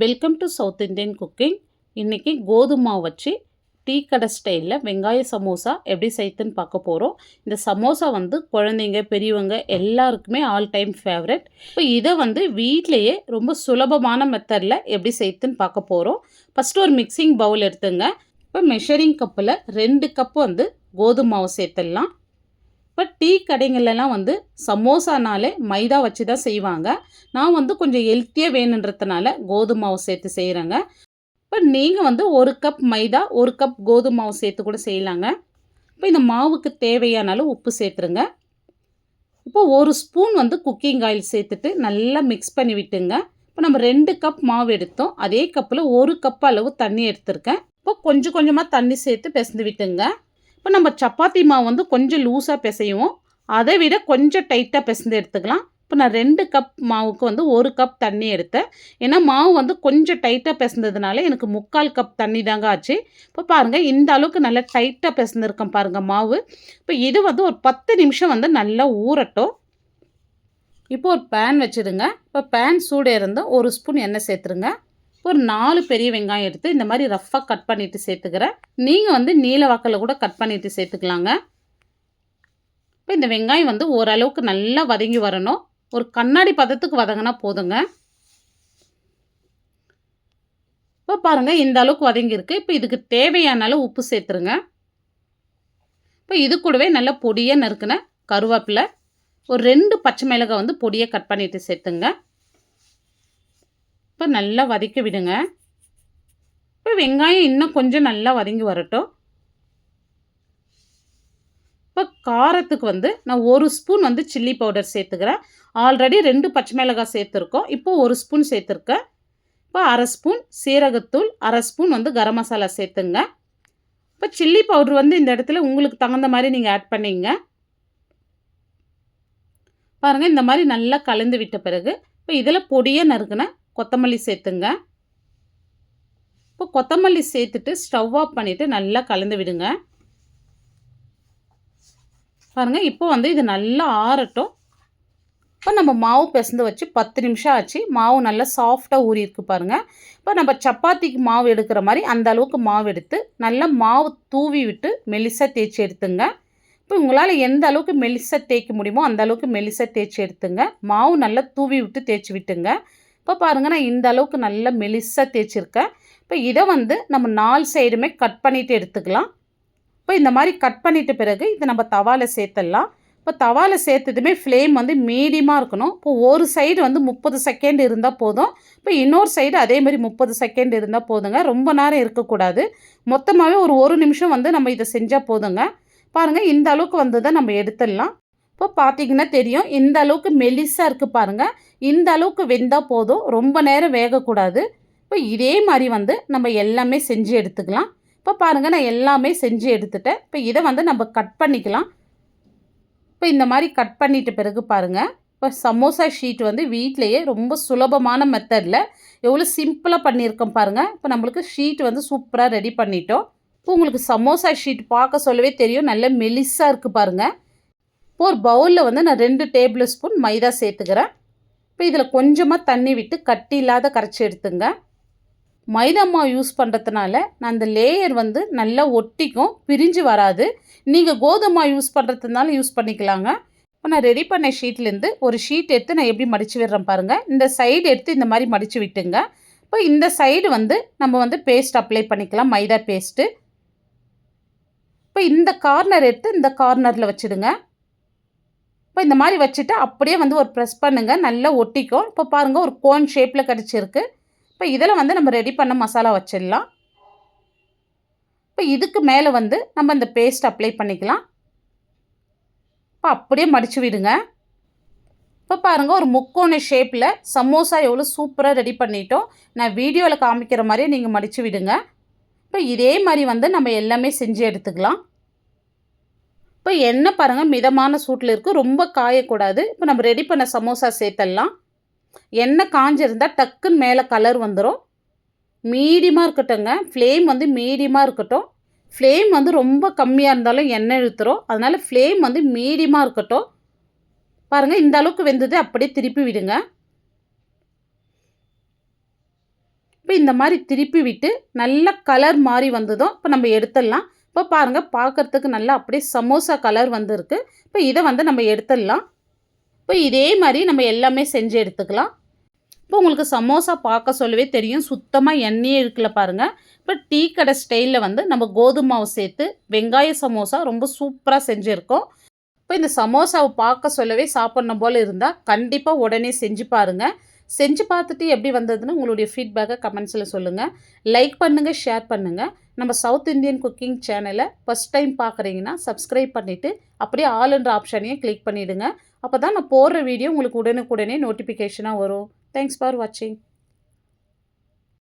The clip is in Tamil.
Welcome to south Indian cooking. இன்றைக்கி கோதுமை மாவு வச்சு டீ கடை ஸ்டைலில் வெங்காய சமோசா எப்படி செய்யுதுன்னு பார்க்க போகிறோம். இந்த சமோசா குழந்தைங்க பெரியவங்க எல்லாருக்குமே ஆல் டைம் ஃபேவரட். இப்போ இதை வீட்டிலையே ரொம்ப சுலபமான மெத்தடில் எப்படி செய்யுதுன்னு பார்க்க போகிறோம். ஃபஸ்ட்டு ஒரு மிக்சிங் பவுல் எடுத்துங்க. இப்போ மெஷரிங் கப்பில் 2 கப்பு கோதுமை மாவு சேர்த்துடலாம். இப்போ டீ கடைங்கள்லாம் சமோசானாலே மைதா வச்சு தான் செய்வாங்க. நான் கொஞ்சம் ஹெல்த்தியாக வேணுன்றதுனால கோதுமை மாவு சேர்த்து செய்கிறேங்க. இப்போ நீங்கள் 1 கப் மைதா 1 கப் கோதுமை மாவு சேர்த்து கூட செய்யலாங்க. இப்போ இந்த மாவுக்கு தேவையான அளவு உப்பு சேர்த்துருங்க. இப்போ 1 ஸ்பூன் குக்கிங் ஆயில் சேர்த்துட்டு நல்லா மிக்ஸ் பண்ணி விட்டுங்க. இப்போ நம்ம 2 கப் மாவு எடுத்தோம், அதே கப்பில் 1 கப் அளவு தண்ணி எடுத்திருக்கேன். இப்போ கொஞ்சம் கொஞ்சமாக தண்ணி சேர்த்து பிசைந்து விட்டுங்க. இப்போ நம்ம சப்பாத்தி மாவு கொஞ்சம் லூஸாக பிசையுவோம், அதை விட கொஞ்சம் டைட்டாக பிசைந்து எடுத்துக்கலாம். இப்போ நான் 2 கப் மாவுக்கு 1 கப் தண்ணி எடுத்தேன். ஏன்னா மாவு கொஞ்சம் டைட்டாக பிசைந்ததுனால எனக்கு 3/4 கப் தண்ணி தாங்க ஆச்சு. இப்போ பாருங்கள், இந்த அளவுக்கு நல்லா டைட்டாக பிசைந்துருக்கேன் பாருங்கள் மாவு. இப்போ இது ஒரு 10 நிமிஷம் நல்லா ஊறட்டும். இப்போ ஒரு பேன் வச்சுடுங்க. இப்போ பேன் சூடு இருந்து 1 ஸ்பூன் எண்ணெய் சேர்த்துருங்க. ஒரு 4 பெரிய வெங்காயம் எடுத்து இந்த மாதிரி ரஃப்பாக கட் பண்ணிவிட்டு சேர்த்துக்கிறேன். நீங்கள் நீல வாக்கில் கூட கட் பண்ணிவிட்டு சேர்த்துக்கலாங்க. இப்போ இந்த வெங்காயம் ஓரளவுக்கு நல்லா வதங்கி வரணும். ஒரு கண்ணாடி பதத்துக்கு வதங்கினா போதுங்க. இப்போ பாருங்கள், இந்த அளவுக்கு வதங்கியிருக்கு. இப்போ இதுக்கு தேவையான அளவு உப்பு சேர்த்துருங்க. இப்போ இது கூடவே நல்லா பொடியாக நறுக்குன கருவேப்பிலை, ஒரு 2 பச்சை மிளகாய் பொடியாக கட் பண்ணிவிட்டு சேர்த்துங்க. இப்போ நல்லா வதக்கி விடுங்க. இப்போ வெங்காயம் இன்னும் கொஞ்சம் நல்லா வதங்கி வரட்டும். இப்போ காரத்துக்கு நான் 1 ஸ்பூன் சில்லி பவுடர் சேர்த்துக்கிறேன். ஆல்ரெடி 2 பச்சை மிளகாய் சேர்த்துருக்கோம், இப்போ 1 ஸ்பூன் சேர்த்துருக்கேன். இப்போ 1/2 ஸ்பூன் சீரகத்தூள், 1/2 ஸ்பூன் கரம் மசாலா சேர்த்துங்க. இப்போ சில்லி பவுடர் இந்த இடத்துல உங்களுக்கு தகுந்த மாதிரி நீங்கள் ஆட் பண்ணிங்க. பாருங்கள், இந்த மாதிரி நல்லா கலந்து விட்ட பிறகு இப்போ இதில் பொடியாக நறுக்குன கொத்தமல்லி சேர்த்துங்க. இப்போ கொத்தமல்லி சேர்த்துட்டு ஸ்டவ் ஆஃப் பண்ணிவிட்டு நல்லா கலந்து விடுங்க. பாருங்கள், இப்போ இது நல்லா ஆறட்டும். இப்போ நம்ம மாவு பிசைந்து வச்சு 10 நிமிஷம் ஆச்சு. மாவு நல்லா சாஃப்டாக ஊறியிருக்கு பாருங்கள். இப்போ நம்ம சப்பாத்திக்கு மாவு எடுக்கிற மாதிரி அந்த அளவுக்கு மாவு எடுத்து நல்லா மாவு தூவி விட்டு மெலிசாக தேய்ச்சி எடுத்துங்க. இப்போ உங்களால் எந்த அளவுக்கு மெலிசாக தேய்க்க முடியுமோ அந்த அளவுக்கு மெலிசாக தேய்ச்சி எடுத்துங்க. மாவு நல்லா தூவி விட்டு தேய்ச்சி விட்டுங்க. இப்போ பாருங்கள், நான் இந்த அளவுக்கு நல்லா மெலிசாக தேய்ச்சிருக்கேன். இப்போ இதை நம்ம 4 சைடுமே கட் பண்ணிவிட்டு எடுத்துக்கலாம். இப்போ இந்த மாதிரி கட் பண்ணிட்ட பிறகு இதை நம்ம தவாவில் சேர்த்துடலாம். இப்போ தவாவில் சேர்த்ததுமே ஃப்ளேம் மீடியமாக இருக்கணும். இப்போ ஒரு சைடு 30 செகண்ட் இருந்தால் போதும். இப்போ இன்னொரு சைடு அதே மாதிரி 30 செகண்ட் இருந்தால் போதுங்க. ரொம்ப நேரம் இருக்கக்கூடாது. மொத்தமாகவே ஒரு நிமிஷம் நம்ம இதை செஞ்சால் போதுங்க. பாருங்கள், இந்த அளவுக்கு தான் நம்ம எடுத்துடலாம். இப்போ பார்த்தீங்கன்னா தெரியும், இந்த அளவுக்கு மெலிசாக இருக்குது பாருங்கள். இந்த அளவுக்கு வெந்தால் போதும், ரொம்ப நேரம் வேகக்கூடாது. இப்போ இதே மாதிரி நம்ம எல்லாமே செஞ்சு எடுத்துக்கலாம். இப்போ பாருங்கள், நான் எல்லாமே செஞ்சு எடுத்துட்டேன். இப்போ இதை நம்ம கட் பண்ணிக்கலாம். இப்போ இந்த மாதிரி கட் பண்ணிட்ட பிறகு பாருங்கள், இப்போ சமோசா ஷீட் வீட்டிலையே ரொம்ப சுலபமான மெத்தடில் எவ்வளோ சிம்பிளாக பண்ணியிருக்கோம் பாருங்கள். இப்போ நம்மளுக்கு ஷீட் சூப்பராக ரெடி பண்ணிட்டோம். இப்போ உங்களுக்கு சமோசா ஷீட் பார்க்க சொல்லவே தெரியும், நல்ல மெலிசாக இருக்குது பாருங்கள். இப்போ ஒரு பவுலில் நான் 2 டேபிள் ஸ்பூன் மைதா சேர்த்துக்கிறேன். இப்போ இதில் கொஞ்சமாக தண்ணி விட்டு கட்டி இல்லாத கரைச்சி எடுத்துங்க. மைதா மாவு யூஸ் பண்ணுறதுனால நான் அந்த லேயர் நல்லா ஒட்டிக்கும், பிரிஞ்சு வராது. நீங்கள் கோதுமை யூஸ் பண்ணுறதுனால யூஸ் பண்ணிக்கலாங்க. இப்போ நான் ரெடி பண்ண ஷீட்லேருந்து ஒரு ஷீட் எடுத்து நான் எப்படி மடித்து விடுறேன் பாருங்கள். இந்த சைடு எடுத்து இந்த மாதிரி மடித்து விட்டுங்க. இப்போ இந்த சைடு நம்ம பேஸ்ட் அப்ளை பண்ணிக்கலாம், மைதா பேஸ்ட்டு. இப்போ இந்த கார்னர் எடுத்து இந்த கார்னரில் வச்சுடுங்க. இப்போ இந்த மாதிரி வச்சுட்டு அப்படியே ஒரு ப்ரெஸ் பண்ணுங்கள், நல்லா ஒட்டிக்கும். இப்போ பாருங்கள், ஒரு கோன் ஷேப்பில் கிடச்சிருக்கு. இப்போ இதில் நம்ம ரெடி பண்ண மசாலா வச்சிடலாம். இப்போ இதுக்கு மேலே நம்ம இந்த பேஸ்ட் அப்ளை பண்ணிக்கலாம். இப்போ அப்படியே மடித்து விடுங்க. இப்போ பாருங்கள், ஒரு முக்கோண ஷேப்பில் சமோசா எவ்வளோ சூப்பராக ரெடி பண்ணிட்டோம். நான் வீடியோவில் காமிக்கிற மாதிரியே நீங்கள் மடித்து விடுங்க. இப்போ இதே மாதிரி நம்ம எல்லாமே செஞ்சு எடுத்துக்கலாம். இப்போ எண்ணெய் பாருங்கள், மிதமான சூட்டில் இருக்குது, ரொம்ப காயக்கூடாது. இப்போ நம்ம ரெடி பண்ண சமோசா சேர்த்துடலாம். எண்ணெய் காஞ்சிருந்தால் டக்குன்னு மேலே கலர் வந்துடும். மீடியமாக இருக்கட்டுங்க, ஃப்ளேம் மீடியமாக இருக்கட்டும். ஃப்ளேம் ரொம்ப கம்மியாக இருந்தாலும் எண்ணெய் இழுத்துரும். அதனால் ஃப்ளேம் மீடியமாக இருக்கட்டும். பாருங்கள், இந்த அளவுக்கு வெந்தது அப்படியே திருப்பி விடுங்க. இப்போ இந்த மாதிரி திருப்பி விட்டு நல்ல கலர் மாறி வந்ததும் இப்போ நம்ம எடுத்துடலாம். இப்போ பாருங்கள், பார்க்குறதுக்கு நல்லா அப்படியே சமோசா கலர் வந்துருக்கு. இப்போ இதை வந்து நம்ம எடுத்துடலாம். இப்போ இதே மாதிரி நம்ம எல்லாமே செஞ்சு எடுத்துக்கலாம். இப்போ உங்களுக்கு சமோசா பார்க்க சொல்லவே தெரியும், சுத்தமாக எண்ணெயே இருக்குல்ல பாருங்கள். இப்போ டீ கடை ஸ்டைலில் வந்து நம்ம கோதுமை மாவு சேர்த்து வெங்காய சமோசா ரொம்ப சூப்பராக செஞ்சுருக்கோம். இப்போ இந்த சமோசாவை பார்க்க சொல்லவே சாப்பிட்ணும் போல் இருந்தால் கண்டிப்பாக உடனே செஞ்சு பாருங்கள். செஞ்சு பார்த்துட்டு எப்படி வந்ததுன்னு உங்களுடைய ஃபீட்பேக்கை கமெண்ட்ஸில் சொல்லுங்கள். லைக் பண்ணுங்கள், ஷேர் பண்ணுங்கள். நம்ம சவுத் இந்தியன் குக்கிங் சேனலை ஃபஸ்ட் டைம் பார்க்குறீங்கன்னா சப்ஸ்கிரைப் பண்ணிவிட்டு அப்படியே ஆல்ன்ற ஆப்ஷனையும் கிளிக் பண்ணிவிடுங்க. அப்போ தான் நான் போடுற வீடியோ உங்களுக்கு உடனுக்குடனே நோட்டிஃபிகேஷனாக வரும். தேங்க்ஸ் ஃபார் வாட்சிங்.